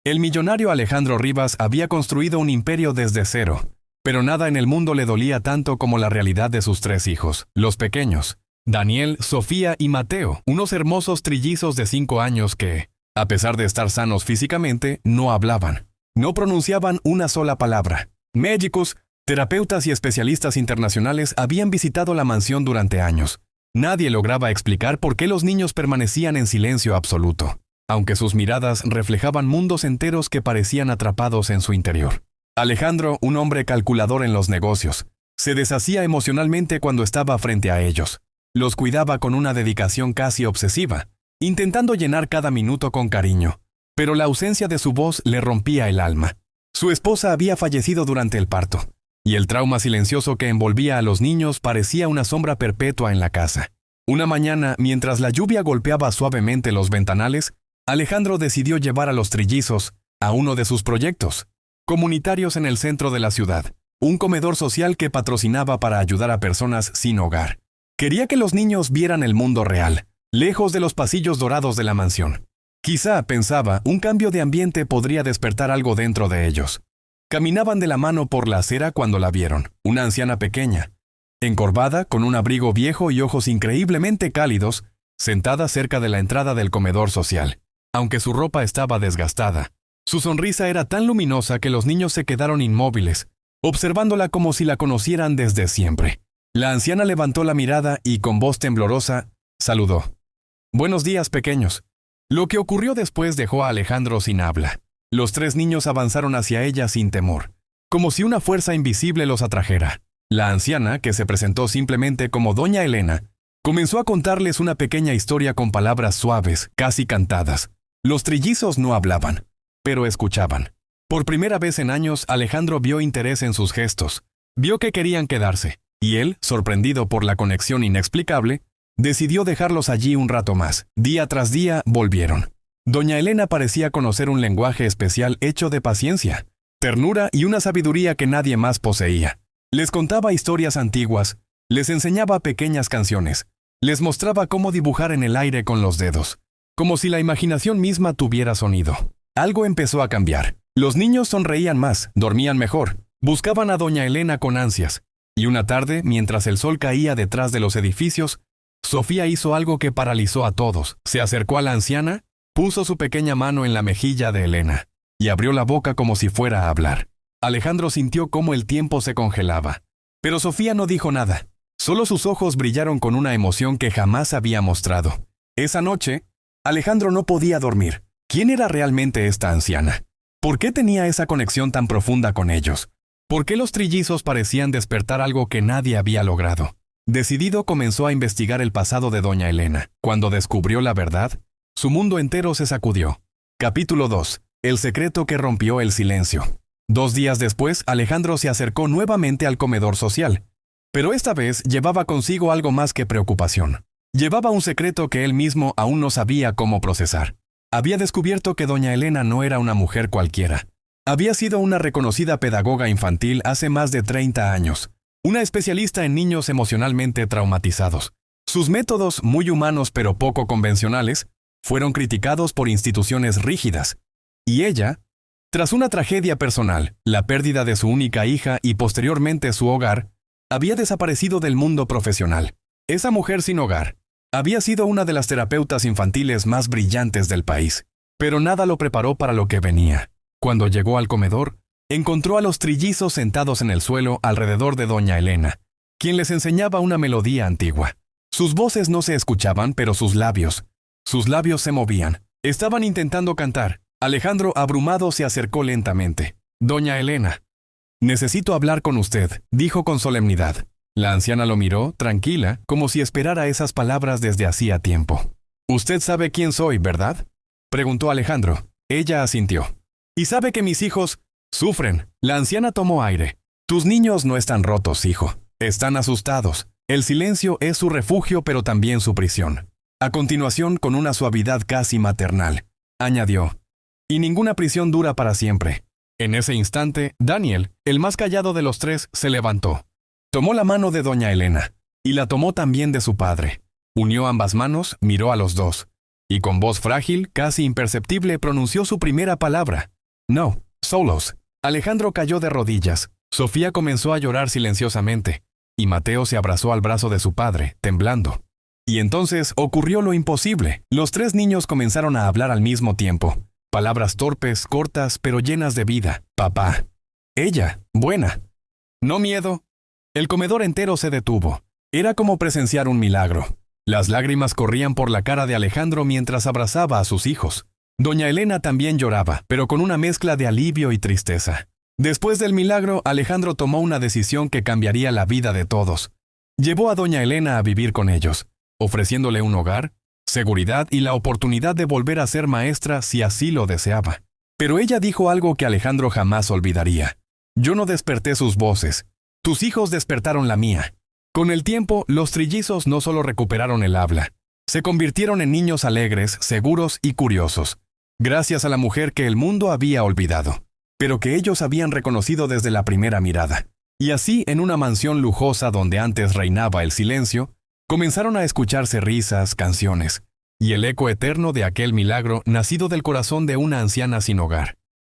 El millonario Alejandro Rivas había construido un imperio desde cero, pero nada en el mundo le dolía tanto como la realidad de sus tres hijos, los pequeños, Daniel, Sofía y Mateo, unos hermosos trillizos de 5 años que, a pesar de estar sanos físicamente, no hablaban. No pronunciaban una sola palabra. Médicos, terapeutas y especialistas internacionales habían visitado la mansión durante años. Nadie lograba explicar por qué los niños permanecían en silencio absoluto, aunque sus miradas reflejaban mundos enteros que parecían atrapados en su interior. Alejandro, un hombre calculador en los negocios, se deshacía emocionalmente cuando estaba frente a ellos. Los cuidaba con una dedicación casi obsesiva, intentando llenar cada minuto con cariño, pero la ausencia de su voz le rompía el alma. Su esposa había fallecido durante el parto, y el trauma silencioso que envolvía a los niños parecía una sombra perpetua en la casa. Una mañana, mientras la lluvia golpeaba suavemente los ventanales, Alejandro decidió llevar a los trillizos a uno de sus proyectos comunitarios en el centro de la ciudad, un comedor social que patrocinaba para ayudar a personas sin hogar. Quería que los niños vieran el mundo real, lejos de los pasillos dorados de la mansión. Quizá, pensaba, un cambio de ambiente podría despertar algo dentro de ellos. Caminaban de la mano por la acera cuando la vieron, una anciana pequeña, encorvada, con un abrigo viejo y ojos increíblemente cálidos, sentada cerca de la entrada del comedor social. Aunque su ropa estaba desgastada, su sonrisa era tan luminosa que los niños se quedaron inmóviles, observándola como si la conocieran desde siempre. La anciana levantó la mirada y, con voz temblorosa, saludó. «Buenos días, pequeños». Lo que ocurrió después dejó a Alejandro sin habla. Los 3 niños avanzaron hacia ella sin temor, como si una fuerza invisible los atrajera. La anciana, que se presentó simplemente como Doña Elena, comenzó a contarles una pequeña historia con palabras suaves, casi cantadas. Los trillizos no hablaban, pero escuchaban. Por primera vez en años, Alejandro vio interés en sus gestos. Vio que querían quedarse, y él, sorprendido por la conexión inexplicable, decidió dejarlos allí un rato más. Día tras día, volvieron. Doña Elena parecía conocer un lenguaje especial hecho de paciencia, ternura y una sabiduría que nadie más poseía. Les contaba historias antiguas, les enseñaba pequeñas canciones, les mostraba cómo dibujar en el aire con los dedos, como si la imaginación misma tuviera sonido. Algo empezó a cambiar. Los niños sonreían más, dormían mejor, buscaban a Doña Elena con ansias. Y una tarde, mientras el sol caía detrás de los edificios, Sofía hizo algo que paralizó a todos. Se acercó a la anciana, puso su pequeña mano en la mejilla de Elena y abrió la boca como si fuera a hablar. Alejandro sintió cómo el tiempo se congelaba. Pero Sofía no dijo nada. Solo sus ojos brillaron con una emoción que jamás había mostrado. Esa noche, Alejandro no podía dormir. ¿Quién era realmente esta anciana? ¿Por qué tenía esa conexión tan profunda con ellos? ¿Por qué los trillizos parecían despertar algo que nadie había logrado? Decidido, comenzó a investigar el pasado de Doña Elena. Cuando descubrió la verdad, su mundo entero se sacudió. Capítulo 2. El secreto que rompió el silencio. 2 días después, Alejandro se acercó nuevamente al comedor social. Pero esta vez llevaba consigo algo más que preocupación. Llevaba un secreto que él mismo aún no sabía cómo procesar. Había descubierto que Doña Elena no era una mujer cualquiera. Había sido una reconocida pedagoga infantil hace más de 30 años. Una especialista en niños emocionalmente traumatizados. Sus métodos, muy humanos pero poco convencionales, fueron criticados por instituciones rígidas. Y ella, tras una tragedia personal, la pérdida de su única hija y posteriormente su hogar, había desaparecido del mundo profesional. Esa mujer sin hogar había sido una de las terapeutas infantiles más brillantes del país, pero nada lo preparó para lo que venía. Cuando llegó al comedor, encontró a los trillizos sentados en el suelo alrededor de Doña Elena, quien les enseñaba una melodía antigua. Sus voces no se escuchaban, pero sus labios se movían. Estaban intentando cantar. Alejandro, abrumado, se acercó lentamente. «Doña Elena, necesito hablar con usted», dijo con solemnidad. La anciana lo miró, tranquila, como si esperara esas palabras desde hacía tiempo. «Usted sabe quién soy, ¿verdad?», preguntó Alejandro. Ella asintió. «Y sabe que mis hijos sufren». La anciana tomó aire. «Tus niños no están rotos, hijo. Están asustados. El silencio es su refugio, pero también su prisión». A continuación, con una suavidad casi maternal, añadió: «Y ninguna prisión dura para siempre». En ese instante, Daniel, el más callado de los 3, se levantó. Tomó la mano de Doña Elena, y la tomó también de su padre. Unió ambas manos, miró a los dos. y con voz frágil, casi imperceptible, pronunció su primera palabra. No, solos. Alejandro cayó de rodillas. Sofía comenzó a llorar silenciosamente, y Mateo se abrazó al brazo de su padre, temblando. Y entonces ocurrió lo imposible. Los tres niños comenzaron a hablar al mismo tiempo. Palabras torpes, cortas, pero llenas de vida. Papá. Ella. Buena. No miedo. El comedor entero se detuvo. Era como presenciar un milagro. Las lágrimas corrían por la cara de Alejandro mientras abrazaba a sus hijos. Doña Elena también lloraba, pero con una mezcla de alivio y tristeza. Después del milagro, Alejandro tomó una decisión que cambiaría la vida de todos. Llevó a doña Elena a vivir con ellos, ofreciéndole un hogar, seguridad y la oportunidad de volver a ser maestra si así lo deseaba. Pero ella dijo algo que Alejandro jamás olvidaría. Yo no desperté sus voces. Tus hijos despertaron la mía. Con el tiempo, los trillizos no solo recuperaron el habla, se convirtieron en niños alegres, seguros y curiosos, gracias a la mujer que el mundo había olvidado, pero que ellos habían reconocido desde la primera mirada. Y así, en una mansión lujosa donde antes reinaba el silencio, comenzaron a escucharse risas, canciones, y el eco eterno de aquel milagro nacido del corazón de una anciana sin hogar.